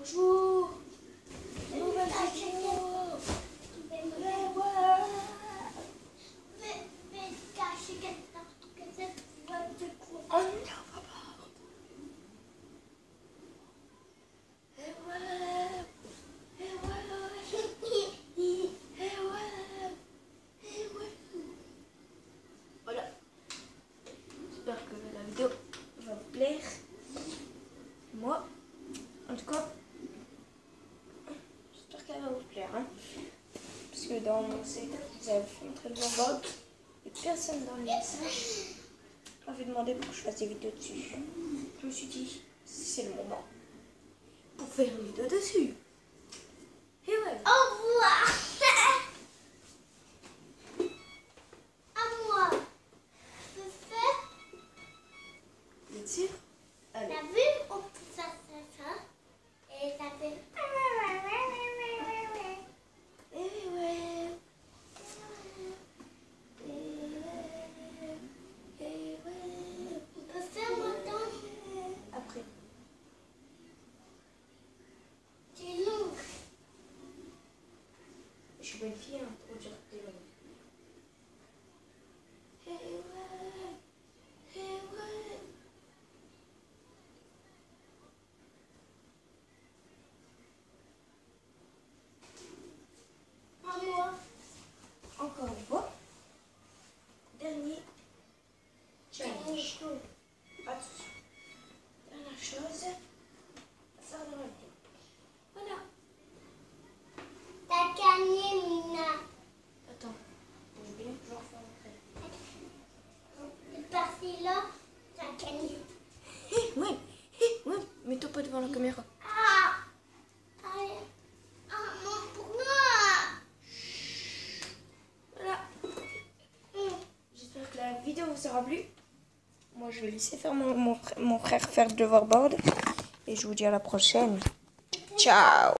Bonjour. Nouvelle vidéo. Oh non, papa. Voilà. J'espère que la vidéo va vous plaire. Moi, en tout cas, j'espère qu'elle va vous plaire. Hein. Parce que dans mon setup, vous avez montré le Board et personne dans les messages m'avait demandé pour que je fasse des vidéos dessus. Je me suis dit, c'est le moment pour faire une vidéo dessus. Et ouais. Au revoir. À moi. Je fais. Vous êtes sûr? Allez. T'as vu? On peut faire ça. Et ça fait. Et ouais. Et ouais. On peut faire maintenant. Après. C'est long. Je suis bonne fille, hein, trop dire que t'es longue. Et ouais. Et ouais. À moi. Encore une fois. Dernier challenge. Attention. Dernière chose. Ça dans la vidéo. Voilà. T'as gagné, Mina. Attends. Je vais toujours faire un trait. C'est parti là. T'as gagné. Hé, ouais. Ouais. Mets-toi pas devant la caméra. Ah. Allez. Ah, non, pour moi. Voilà. J'espère que la vidéo vous aura plu. Moi, je vais laisser faire mon frère faire le devoir board. Et je vous dis à la prochaine. Ciao.